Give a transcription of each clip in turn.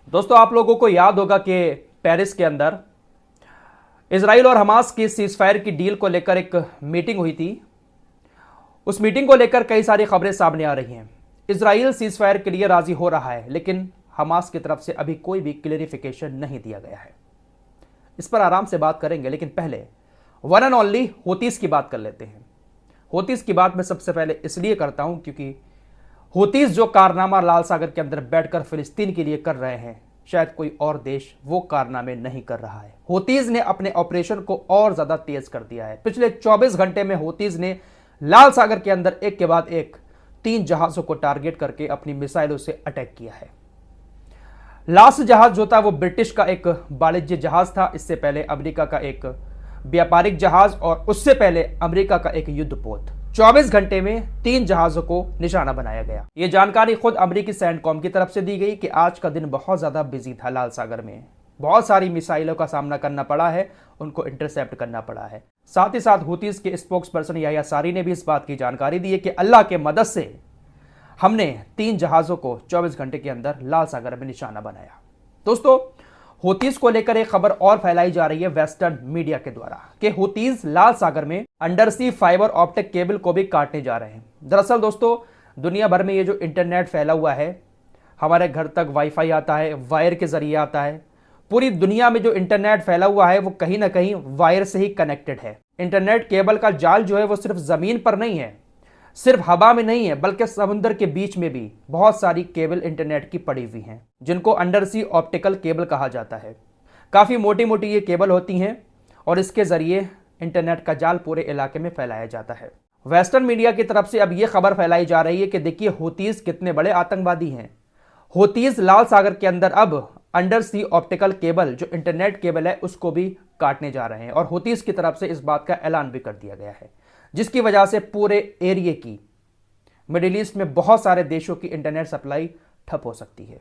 दोस्तों, आप लोगों को याद होगा कि पेरिस के अंदर इजराइल और हमास की सीजफायर की डील को लेकर एक मीटिंग हुई थी। उस मीटिंग को लेकर कई सारी खबरें सामने आ रही हैं। इजराइल सीजफायर के लिए राजी हो रहा है, लेकिन हमास की तरफ से अभी कोई भी क्लेरिफिकेशन नहीं दिया गया है। इस पर आराम से बात करेंगे, लेकिन पहले वन एंड ओनली हूतीस की बात कर लेते हैं। हूतीस की बात मैं सबसे पहले इसलिए करता हूं क्योंकि हूतीस जो कारनामा लाल सागर के अंदर बैठकर फिलिस्तीन के लिए कर रहे हैं, शायद कोई और देश वो कारनामे नहीं कर रहा है। हूतीस ने अपने ऑपरेशन को और ज्यादा तेज कर दिया है। पिछले 24 घंटे में हूतीस ने लाल सागर के अंदर एक के बाद एक 3 जहाजों को टारगेट करके अपनी मिसाइलों से अटैक किया है। लास्ट जहाज जो था वो ब्रिटिश का एक वाणिज्य जहाज था। इससे पहले अमेरिका का एक व्यापारिक जहाज और उससे पहले अमेरिका का एक युद्धपोत। 24 घंटे में 3 जहाजों को निशाना बनाया गया। यह जानकारी खुद अमेरिकी सैंडकॉम की तरफ से दी गई कि आज का दिन बहुत ज्यादा बिजी था। लाल सागर में बहुत सारी मिसाइलों का सामना करना पड़ा है, उनको इंटरसेप्ट करना पड़ा है। साथ ही साथ हूतीस के स्पोक्स पर्सन याह्या सारी ने भी इस बात की जानकारी दी है कि अल्लाह के मदद से हमने 3 जहाजों को 24 घंटे के अंदर लाल सागर में निशाना बनाया। दोस्तों, हूतीस को लेकर एक खबर और फैलाई जा रही है वेस्टर्न मीडिया के द्वारा कि हूतीस लाल सागर में under sea fibre optic cable को भी काटने जा रहे हैं। दरअसल दोस्तों, दुनिया भर में ये जो इंटरनेट फैला हुआ है, हमारे घर तक वाईफाई आता है, वायर के जरिए आता है। पूरी दुनिया में जो इंटरनेट फैला हुआ है वो कहीं ना कहीं वायर से ही कनेक्टेड है। इंटरनेट केबल का जाल जो है वो सिर्फ जमीन पर नहीं है, सिर्फ हवा में नहीं है, बल्कि समुद्र के बीच में भी बहुत सारी केबल इंटरनेट की पड़ी हुई हैं, जिनको अंडर सी ऑप्टिकल केबल कहा जाता है। काफी मोटी मोटी ये केबल होती हैं और इसके जरिए इंटरनेट का जाल पूरे इलाके में फैलाया जाता है। वेस्टर्न मीडिया की तरफ से अब यह खबर फैलाई जा रही है कि देखिए हूतीस कितने बड़े आतंकवादी हैं। हूतीस लाल सागर के अंदर अब अंडर सी ऑप्टिकल केबल जो इंटरनेट केबल है उसको भी काटने जा रहे हैं और हूतीस की तरफ से इस बात का ऐलान भी कर दिया गया है, जिसकी वजह से पूरे एरिया की मिडिल ईस्ट में बहुत सारे देशों की इंटरनेट सप्लाई ठप हो सकती है।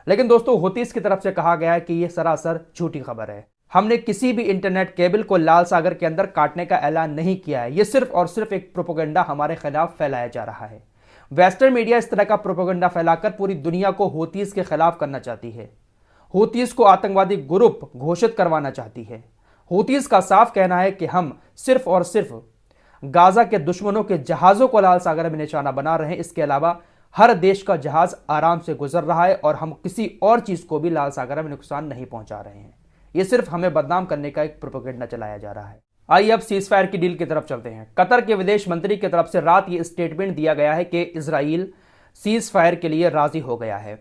लेकिन दोस्तों, हूतीस की तरफ से कहा गया है कि यह सरासर झूठी खबर है। हमने किसी भी इंटरनेट केबल को लाल सागर के अंदर काटने का ऐलान नहीं किया है। यह सिर्फ और सिर्फ एक प्रोपेगेंडा हमारे खिलाफ फैलाया जा रहा है। वेस्टर्न मीडिया इस तरह का प्रोपेगेंडा फैलाकर पूरी दुनिया को हूतीस के खिलाफ करना चाहती है, हूतीस को आतंकवादी ग्रुप घोषित करवाना चाहती है। हूतीस का साफ कहना है कि हम सिर्फ और सिर्फ गाजा के दुश्मनों के जहाजों को लाल सागर में निशाना बना रहे हैं। इसके अलावा हर देश का जहाज आराम से गुजर रहा है और हम किसी और चीज को भी लाल सागर में नुकसान नहीं पहुंचा रहे हैं। यह सिर्फ हमें बदनाम करने का एक प्रोपेगेंडा चलाया जा रहा है। आइए अब सीजफायर की डील की तरफ चलते हैं। कतर के विदेश मंत्री की तरफ से रात ये स्टेटमेंट दिया गया है कि इजराइल सीजफायर के लिए राजी हो गया है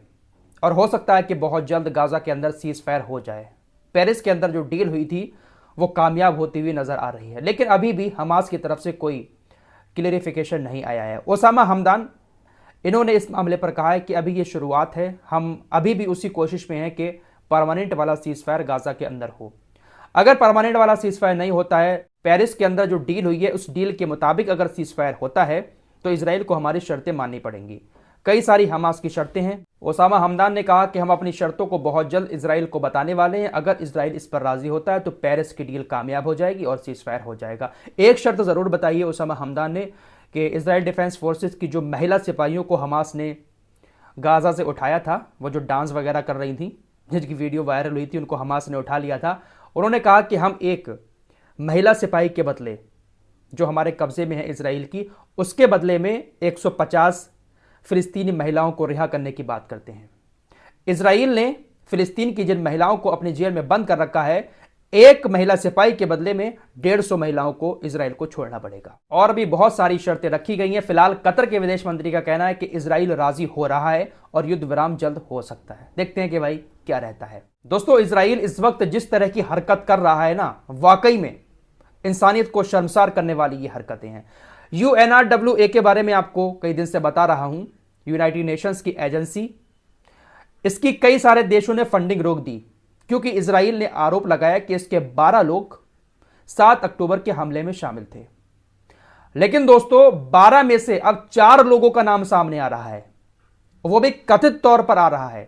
और हो सकता है कि बहुत जल्द गाजा के अंदर सीजफायर हो जाए। पेरिस के अंदर जो डील हुई थी वो कामयाब होती हुई नजर आ रही है, लेकिन अभी भी हमास की तरफ से कोई क्लेरिफिकेशन नहीं आया है। ओसामा हमदान इन्होंने इस मामले पर कहा है कि अभी ये शुरुआत है, हम अभी भी उसी कोशिश में हैं कि परमानेंट वाला सीजफायर गाजा के अंदर हो। अगर परमानेंट वाला सीजफायर नहीं होता है, पेरिस के अंदर जो डील हुई है उस डील के मुताबिक अगर सीजफायर होता है तो इजराइल को हमारी शर्तें माननी पड़ेंगी। कई सारी हमास की शर्तें हैं। ओसामा हमदान ने कहा कि हम अपनी शर्तों को बहुत जल्द इजराइल को बताने वाले हैं। अगर इजराइल इस पर राजी होता है तो पेरिस की डील कामयाब हो जाएगी और सीजफायर हो जाएगा। एक शर्त जरूर बताइए ओसामा हमदान ने कि इजराइल डिफेंस फोर्सेस की जो महिला सिपाहियों को हमास ने गाजा से उठाया था, वो जो डांस वगैरह कर रही थी, जिनकी वीडियो वायरल हुई थी, उनको हमास ने उठा लिया था। उन्होंने कहा कि हम एक महिला सिपाही के बदले जो हमारे कब्जे में है इजराइल की, उसके बदले में 150 फिलिस्तीनी महिलाओं को रिहा करने की बात करते हैं। इजराइल ने फिलिस्तीन की जिन महिलाओं को अपनी जेल में बंद कर रखा है, एक महिला सिपाही के बदले में 150 महिलाओं को इजराइल को छोड़ना पड़ेगा। और भी बहुत सारी शर्तें रखी गई हैं। फिलहाल कतर के विदेश मंत्री का कहना है कि इजराइल राजी हो रहा है और युद्ध विराम जल्द हो सकता है। देखते हैं कि भाई क्या रहता है। दोस्तों, इजराइल इस वक्त जिस तरह की हरकत कर रहा है ना, वाकई में इंसानियत को शर्मसार करने वाली ये हरकतें हैं। UNRWA के बारे में आपको कई दिन से बता रहा हूं, यूनाइटेड नेशंस की एजेंसी, इसकी कई सारे देशों ने फंडिंग रोक दी क्योंकि इजराइल ने आरोप लगाया कि इसके 12 लोग 7 अक्टूबर के हमले में शामिल थे। लेकिन दोस्तों, 12 में से अब 4 लोगों का नाम सामने आ रहा है, वो भी कथित तौर पर आ रहा है।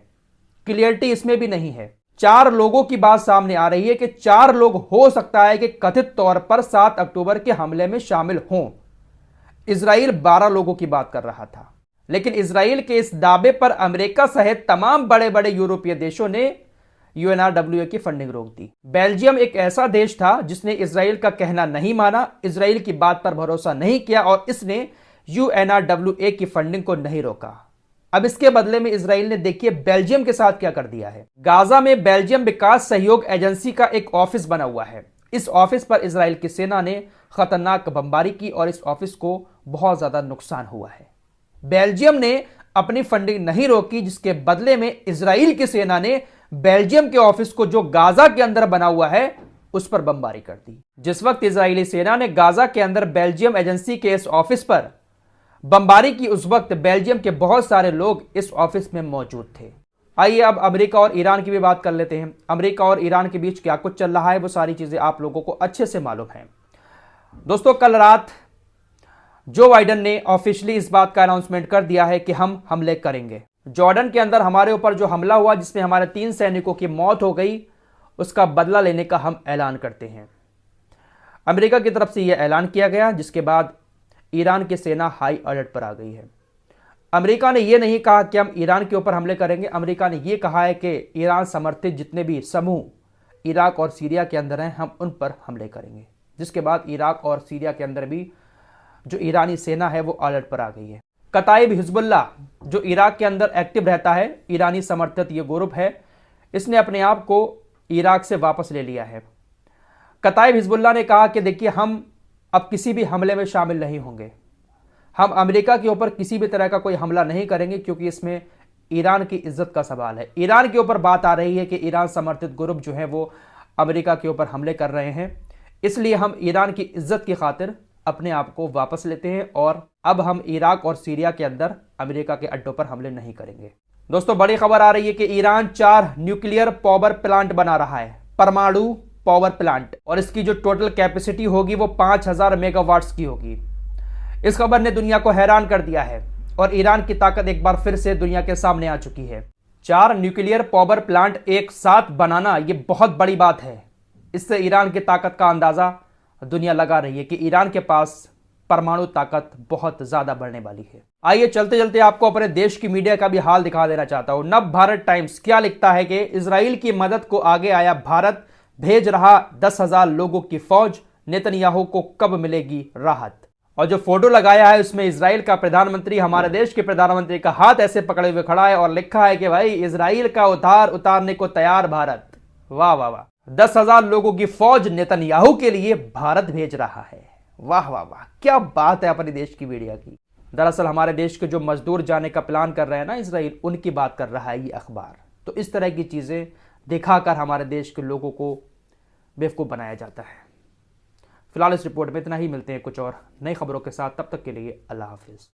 क्लियरिटी इसमें भी नहीं है। 4 लोगों की बात सामने आ रही है कि 4 लोग हो सकता है कि कथित तौर पर 7 अक्टूबर के हमले में शामिल हों। इजराइल 12 लोगों की बात कर रहा था, लेकिन इसराइल के इस दावे पर अमेरिका सहित तमाम बड़े बड़े यूरोपीय देशों ने यूएनआरडब्ल्यूए की फंडिंग रोक दी। बेल्जियम एक ऐसा देश था जिसने इसराइल का कहना नहीं माना, इसराइल की बात पर भरोसा नहीं किया और इसने यूएनआरडब्ल्यूए की फंडिंग को नहीं रोका। अब इसके बदले में इसराइल ने देखिए बेल्जियम के साथ क्या कर दिया है। गाजा में बेल्जियम विकास सहयोग एजेंसी का एक ऑफिस बना हुआ है। इस ऑफिस पर इसराइल की सेना ने खतरनाक बमबारी की और इस ऑफिस को बहुत ज्यादा नुकसान हुआ है। बेल्जियम ने अपनी फंडिंग नहीं रोकी, जिसके बदले में इसराइल की सेना ने बेल्जियम के ऑफिस को जो गाजा के अंदर बना हुआ है उस पर बमबारी कर दी। जिस वक्त इजरायली सेना ने गाजा के अंदर बेल्जियम एजेंसी के इस ऑफिस पर बमबारी की, उस वक्त बेल्जियम के बहुत सारे लोग इस ऑफिस में मौजूद थे। आइए अब अमेरिका और ईरान की भी बात कर लेते हैं। अमेरिका और ईरान के बीच क्या कुछ चल रहा है वो सारी चीजें आप लोगों को अच्छे से मालूम है। दोस्तों, कल रात जो बाइडेन ने ऑफिशियली इस बात का अनाउंसमेंट कर दिया है कि हम हमले करेंगे। जॉर्डन के अंदर हमारे ऊपर जो हमला हुआ जिसमें हमारे 3 सैनिकों की मौत हो गई, उसका बदला लेने का हम ऐलान करते हैं। अमेरिका की तरफ से यह ऐलान किया गया, जिसके बाद ईरान की सेना हाई अलर्ट पर आ गई है। अमेरिका ने यह नहीं कहा कि हम ईरान के ऊपर हमले करेंगे, अमेरिका ने यह कहा है कि ईरान समर्थित जितने भी समूह इराक और सीरिया के अंदर हैं हम उन पर हमले करेंगे। जिसके बाद इराक और सीरिया के अंदर भी जो ईरानी सेना है वो अलर्ट पर आ गई है। कताइब हिजबुल्लाह जो इराक के अंदर एक्टिव रहता है, ईरानी समर्थित ये ग्रुप है, इसने अपने आप को इराक से वापस ले लिया है। कताइब हिजबुल्लाह ने कहा कि देखिए हम अब किसी भी हमले में शामिल नहीं होंगे, हम अमेरिका के ऊपर किसी भी तरह का कोई हमला नहीं करेंगे क्योंकि इसमें ईरान की इज्जत का सवाल है। ईरान के ऊपर बात आ रही है कि ईरान समर्थित ग्रुप जो है वो अमेरिका के ऊपर हमले कर रहे हैं, इसलिए हम ईरान की इज्जत की खातिर अपने आप को वापस लेते हैं और अब हम इराक और सीरिया के अंदर अमेरिका के अड्डों पर हमले नहीं करेंगे। दोस्तों, बड़ी खबर आ रही है कि ईरान 4 न्यूक्लियर पावर प्लांट बना रहा है, परमाणु पावर प्लांट, और इसकी जो टोटल कैपेसिटी होगी वो 5000 मेगावाट्स की होगी। इस खबर ने दुनिया को हैरान कर दिया है और ईरान की ताकत एक बार फिर से दुनिया के सामने आ चुकी है। 4 न्यूक्लियर पावर प्लांट एक साथ बनाना ये बहुत बड़ी बात है। इससे ईरान की ताकत का अंदाजा दुनिया लगा रही है कि ईरान के पास परमाणु ताकत बहुत ज्यादा बढ़ने वाली है। आइए चलते चलते आपको अपने देश की मीडिया का भी हाल दिखा देना चाहता हूं। नव भारत टाइम्स क्या लिखता है कि इजराइल की मदद को आगे आया भारत, भेज रहा 10,000 लोगों की फौज, नेतन्याहू को कब मिलेगी राहत। और जो फोटो लगाया है उसमें इजराइल का प्रधानमंत्री हमारे देश के प्रधानमंत्री का हाथ ऐसे पकड़े हुए खड़ा है और लिखा है कि भाई इजराइल का उतारने को तैयार भारत। वाह वाह वाह, 10,000 लोगों की फौज नेतन्याहू के लिए भारत भेज रहा है। वाह वाह वाह, क्या बात है अपने देश की मीडिया की। दरअसल हमारे देश के जो मजदूर जाने का प्लान कर रहे हैं ना इजराइल, उनकी बात कर रहा है ये अखबार। तो इस तरह की चीजें दिखाकर हमारे देश के लोगों को बेवकूफ बनाया जाता है। फिलहाल इस रिपोर्ट में इतना ही, मिलते हैं कुछ और नई खबरों के साथ, तब तक के लिए अल्लाह हाफिज।